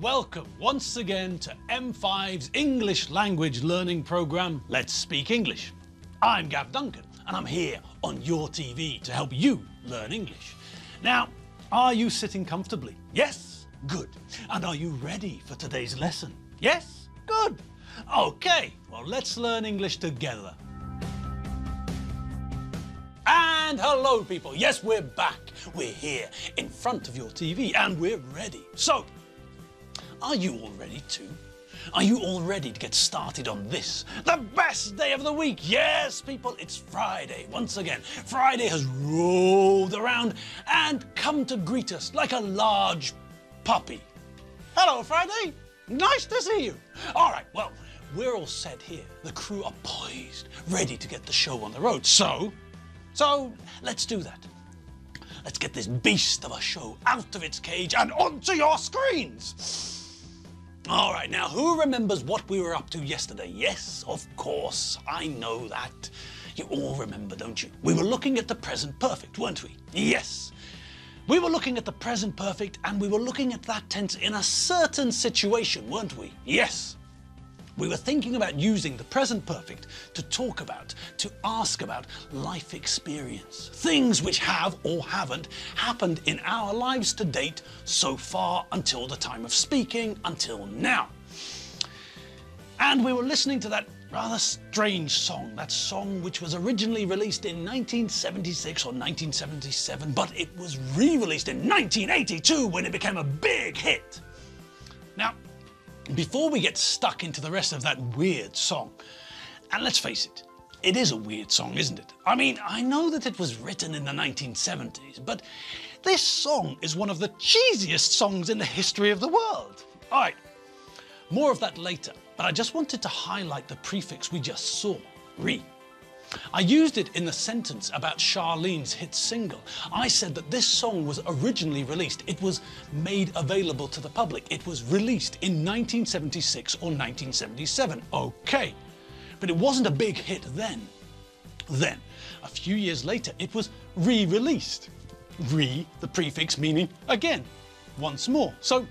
welcome once again to M5's English language learning programme, Let's Speak English. I'm Gav Duncan and I'm here on your TV to help you learn English. Now, are you sitting comfortably? Yes? Good. And are you ready for today's lesson? Yes? Good. Okay, well let's learn English together. And hello people, yes we're back. We're here in front of your TV and we're ready. So, are you all ready too? Are you all ready to get started on this, the best day of the week? Yes people, it's Friday once again. Friday has rolled around and come to greet us like a large puppy. Hello Friday, nice to see you. All right, well, we're all set here. The crew are poised, ready to get the show on the road. So let's do that. Let's get this beast of a show out of its cage and onto your screens. All right, now who remembers what we were up to yesterday? Yes, of course, I know that. You all remember, don't you? We were looking at the present perfect, weren't we? Yes. We were looking at the present perfect and we were looking at that tense in a certain situation, weren't we? Yes. We were thinking about using the present perfect to talk about, to ask about life experience. Things which have or haven't happened in our lives to date so far until the time of speaking, until now. And we were listening to that rather strange song, that song which was originally released in 1976 or 1977, but it was re-released in 1982 when it became a big hit. Now, before we get stuck into the rest of that weird song, and let's face it, it is a weird song, isn't it? I mean, I know that it was written in the 1970s, but this song is one of the cheesiest songs in the history of the world. All right, more of that later, but I just wanted to highlight the prefix we just saw, re. I used it in the sentence about Charlene's hit single. I said that this song was originally released. It was made available to the public. It was released in 1976 or 1977. Okay, but it wasn't a big hit then. Then, a few years later, it was re-released. Re, the prefix meaning again, once more. So,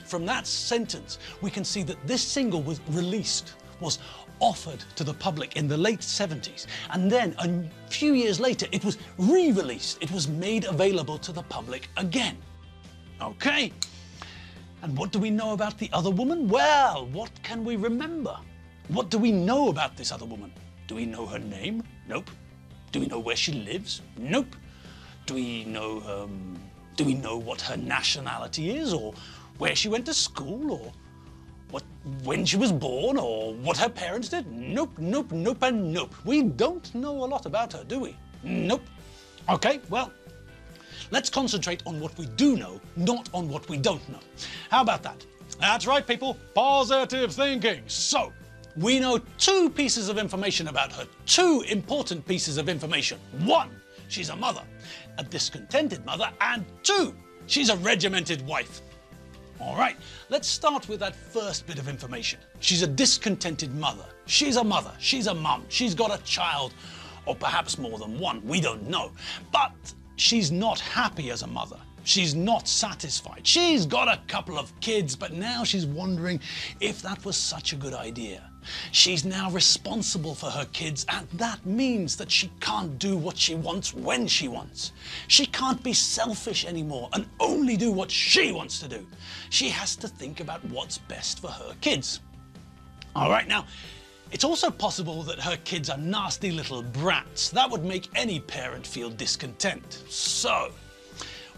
from that sentence, we can see that this single was released, was offered to the public in the late 70s, and then a few years later it was re-released. It was made available to the public again. Okay, and what do we know about the other woman? Well, what can we remember? What do we know about this other woman? Do we know her name? Nope. Do we know where she lives? Nope. Do we know what her nationality is, or where she went to school, or when she was born, or what her parents did? Nope, nope, nope, and nope. We don't know a lot about her, do we? Nope. Okay, well, let's concentrate on what we do know, not on what we don't know. How about that? That's right, people. Positive thinking. So, we know two pieces of information about her, two important pieces of information. One, she's a mother, a discontented mother, and two, she's a regimented wife. All right, let's start with that first bit of information. She's a discontented mother. She's a mother, she's a mum, she's got a child, or perhaps more than one, we don't know. But she's not happy as a mother. She's not satisfied. She's got a couple of kids, but now she's wondering if that was such a good idea. She's now responsible for her kids, and that means that she can't do what she wants when she wants. She can't be selfish anymore and only do what she wants to do. She has to think about what's best for her kids. All right, now, it's also possible that her kids are nasty little brats. That would make any parent feel discontent. So,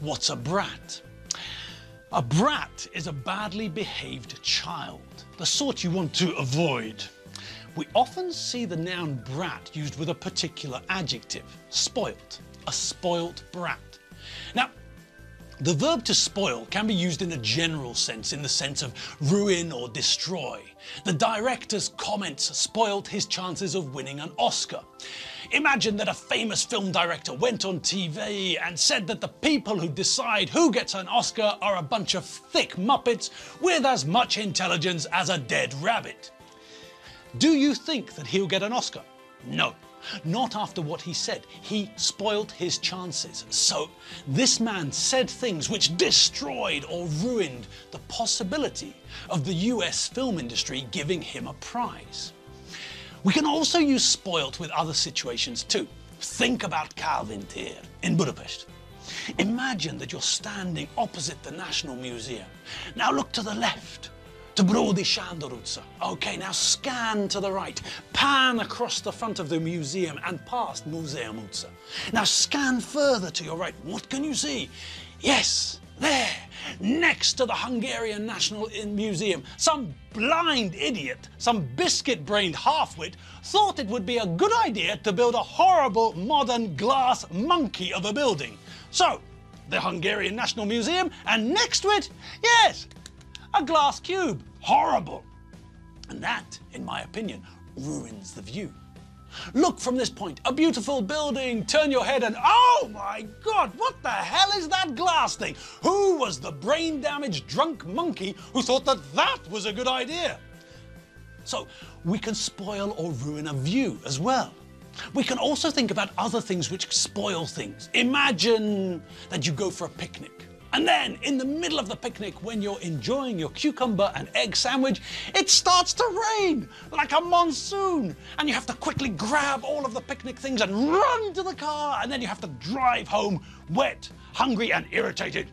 what's a brat? A brat is a badly behaved child, the sort you want to avoid. We often see the noun brat used with a particular adjective, spoilt, a spoilt brat. Now, the verb to spoil can be used in a general sense, in the sense of ruin or destroy. The director's comments spoilt his chances of winning an Oscar. Imagine that a famous film director went on TV and said that the people who decide who gets an Oscar are a bunch of thick muppets with as much intelligence as a dead rabbit. Do you think that he'll get an Oscar? No. not after what he said. He spoilt his chances. So this man said things which destroyed or ruined the possibility of the US film industry giving him a prize. We can also use spoilt with other situations too. Think about Calvin Tér in Budapest. Imagine that you're standing opposite the National Museum. Now look to the left, to Brody Sándor utca. Okay, now scan to the right, pan across the front of the museum and past Múzeum utca. Now scan further to your right. What can you see? Yes, there, next to the Hungarian National Museum, some blind idiot, some biscuit-brained halfwit, thought it would be a good idea to build a horrible modern glass monkey of a building. So, the Hungarian National Museum, and next to it, yes, a glass cube. Horrible. And that, in my opinion, ruins the view. Look from this point, a beautiful building, turn your head and oh my God, what the hell is that glass thing? Who was the brain-damaged drunk monkey who thought that that was a good idea? So we can spoil or ruin a view as well. We can also think about other things which spoil things. Imagine that you go for a picnic. And then, in the middle of the picnic, when you're enjoying your cucumber and egg sandwich, it starts to rain like a monsoon. And you have to quickly grab all of the picnic things and run to the car. And then you have to drive home wet, hungry, and irritated.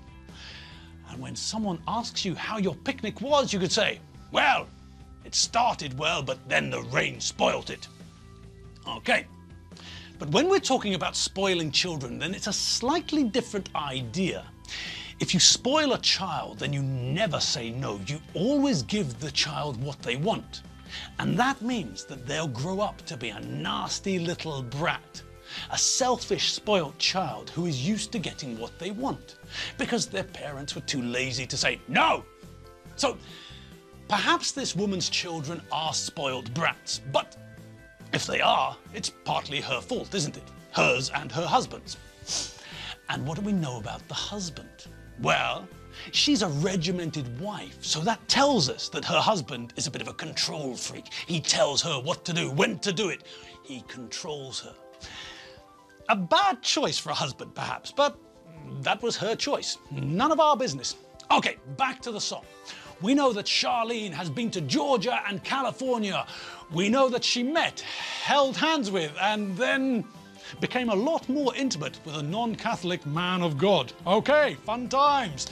And when someone asks you how your picnic was, you could say, well, it started well, but then the rain spoilt it. Okay. But when we're talking about spoiling children, then it's a slightly different idea. If you spoil a child, then you never say no. You always give the child what they want. And that means that they'll grow up to be a nasty little brat, a selfish, spoiled child who is used to getting what they want because their parents were too lazy to say no. So perhaps this woman's children are spoiled brats, but if they are, it's partly her fault, isn't it? Hers and her husband's. And what do we know about the husband? Well, she's a regimented wife, so that tells us that her husband is a bit of a control freak. He tells her what to do, when to do it. He controls her. A bad choice for a husband, perhaps, but that was her choice. None of our business. Okay, back to the song. We know that Charlene has been to Georgia and California. We know that she met, held hands with, and then became a lot more intimate with a non-Catholic man of God. Okay, fun times.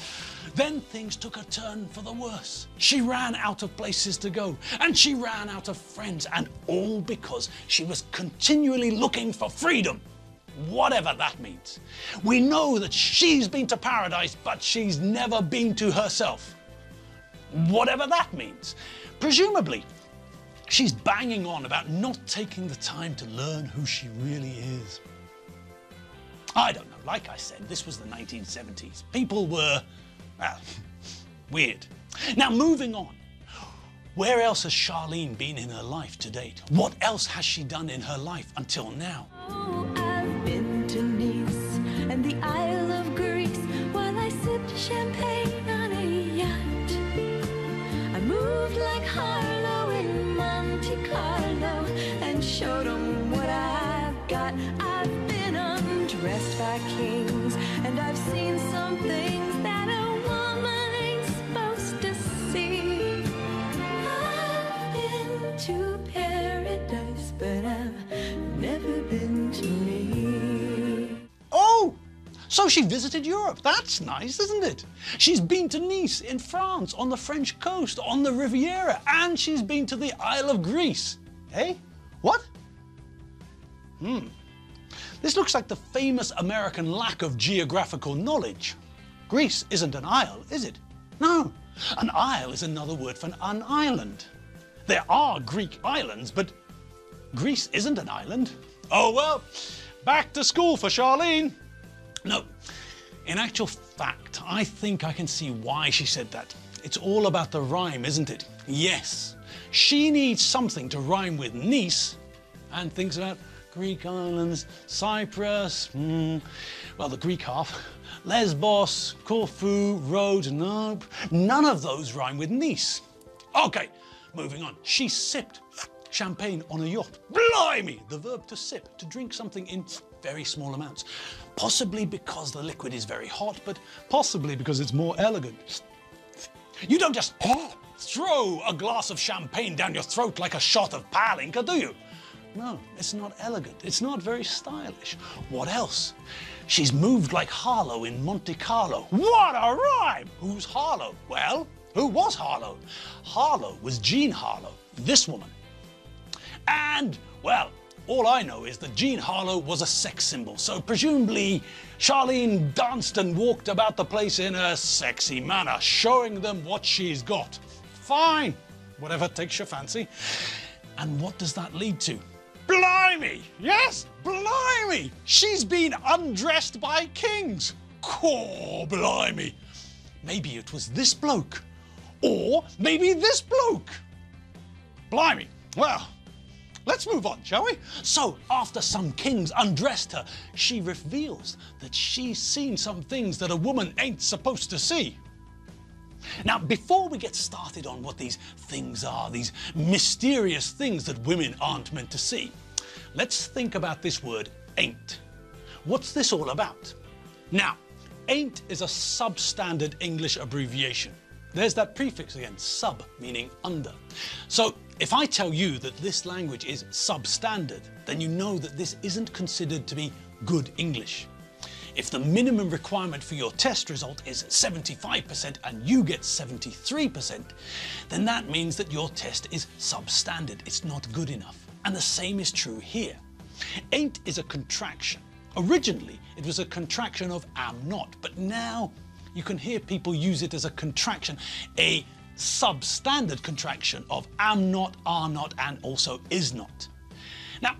Then things took a turn for the worse. She ran out of places to go, and she ran out of friends, and all because she was continually looking for freedom, whatever that means. We know that she's been to paradise, but she's never been to herself, whatever that means. Presumably, she's banging on about not taking the time to learn who she really is. I don't know, like I said, this was the 1970s. People were, well, weird. Now moving on. Where else has Charlene been in her life to date? What else has she done in her life until now? Oh, I've been to Nice and the Isle of Greece while I sipped champagne on a yacht. I moved like Harlow in Monte Carlo and showed them what I've got. I've been undressed by kings and I've seen some things that a woman ain't supposed to see. I've been to paradise, but I've never been to me. Oh! So she visited Europe. That's nice, isn't it? She's been to Nice in France, on the French coast, on the Riviera, and she's been to the Isle of Greece. Eh? What? This looks like the famous American lack of geographical knowledge. Greece isn't an isle, is it? No. An isle is another word for an island. There are Greek islands, but Greece isn't an island. Oh well, back to school for Charlene. No, in actual fact, I think I can see why she said that. It's all about the rhyme, isn't it? Yes, she needs something to rhyme with Nice and thinks about Greek islands, Cyprus, well, the Greek half, Lesbos, Corfu, Rhodes, nope. None of those rhyme with Nice. Okay, moving on. She sipped champagne on a yacht. Blimey! The verb to sip, to drink something in very small amounts. Possibly because the liquid is very hot, but possibly because it's more elegant. You don't just throw a glass of champagne down your throat like a shot of palinka, do you? No, it's not elegant. It's not very stylish. What else? She's moved like Harlow in Monte Carlo. What a rhyme! Who's Harlow? Well, who was Harlow? Harlow was Jean Harlow, this woman. And, well, all I know is that Jean Harlow was a sex symbol, so presumably Charlene danced and walked about the place in a sexy manner, showing them what she's got. Fine, whatever takes your fancy. And what does that lead to? Blimey! Yes, blimey! She's been undressed by kings. Caw, blimey! Maybe it was this bloke. Or maybe this bloke. Blimey. Well, let's move on, shall we? So, after some kings undressed her, she reveals that she's seen some things that a woman ain't supposed to see. Now, before we get started on what these things are, these mysterious things that women aren't meant to see, let's think about this word, ain't. What's this all about? Now, ain't is a substandard English abbreviation. There's that prefix again, sub, meaning under. So, if I tell you that this language is substandard, then you know that this isn't considered to be good English. If the minimum requirement for your test result is 75% and you get 73%, then that means that your test is substandard. It's not good enough. And the same is true here. Ain't is a contraction. Originally, it was a contraction of am not, but now you can hear people use it as a contraction, a substandard contraction of am not, are not, and also is not. Now,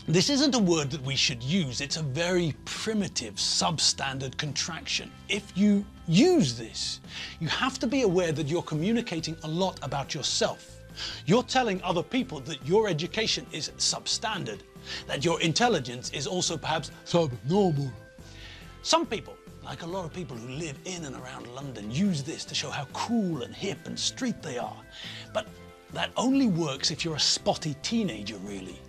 this isn't a word that we should use. It's a very primitive, substandard contraction. If you use this, you have to be aware that you're communicating a lot about yourself. You're telling other people that your education is substandard, that your intelligence is also perhaps subnormal. Some people, like a lot of people who live in and around London, use this to show how cool and hip and street they are. But that only works if you're a spotty teenager, really.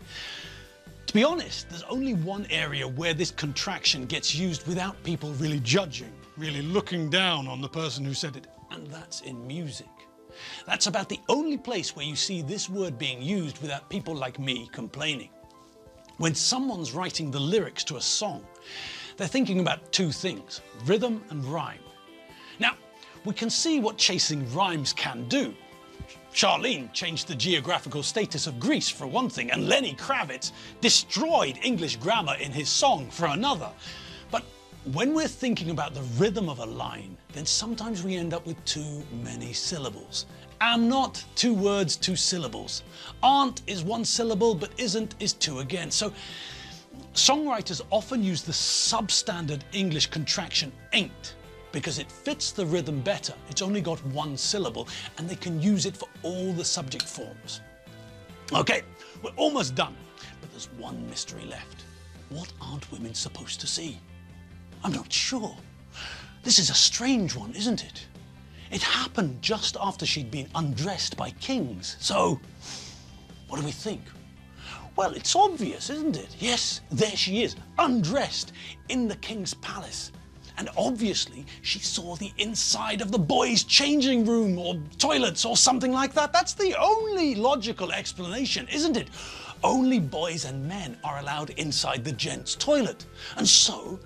To be honest, there's only one area where this contraction gets used without people really judging, really looking down on the person who said it, and that's in music. That's about the only place where you see this word being used without people like me complaining. When someone's writing the lyrics to a song, they're thinking about two things, rhythm and rhyme. Now, we can see what chasing rhymes can do. Charlene changed the geographical status of Greece for one thing, and Lenny Kravitz destroyed English grammar in his song for another. But when we're thinking about the rhythm of a line, then sometimes we end up with too many syllables. Am not, 2 words, 2 syllables. Aren't is 1 syllable, but isn't is 2 again. So songwriters often use the substandard English contraction ain't, because it fits the rhythm better. It's only got 1 syllable, and they can use it for all the subject forms. Okay, we're almost done, but there's one mystery left. What aren't women supposed to see? I'm not sure. This is a strange one, isn't it? It happened just after she'd been undressed by kings. So, what do we think? Well, it's obvious, isn't it? Yes, there she is, undressed in the king's palace. And obviously, she saw the inside of the boys' changing room or toilets or something like that. That's the only logical explanation, isn't it? Only boys and men are allowed inside the gents' toilet. And so,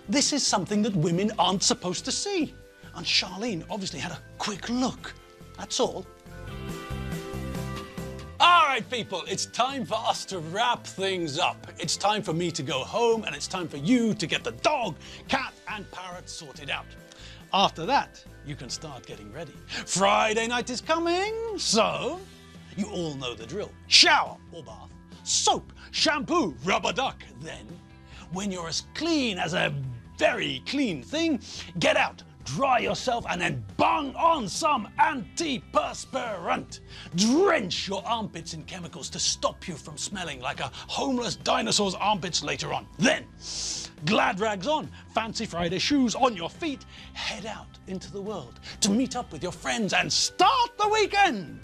this is something that women aren't supposed to see. And Charlene obviously had a quick look. That's all. All right, people, it's time for us to wrap things up. It's time for me to go home, and it's time for you to get the dog, cat, and parrot sorted out. After that, you can start getting ready. Friday night is coming, so you all know the drill. Shower or bath, soap, shampoo, rubber duck. Then, when you're as clean as a very clean thing, get out, dry yourself, and then bung on some antiperspirant. Drench your armpits in chemicals to stop you from smelling like a homeless dinosaur's armpits later on. Then, glad rags on, fancy Friday shoes on your feet, head out into the world to meet up with your friends and start the weekend.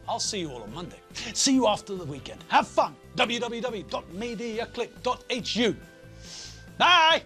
I'll see you all on Monday. See you after the weekend. Have fun. www.mediaclick.hu. Bye!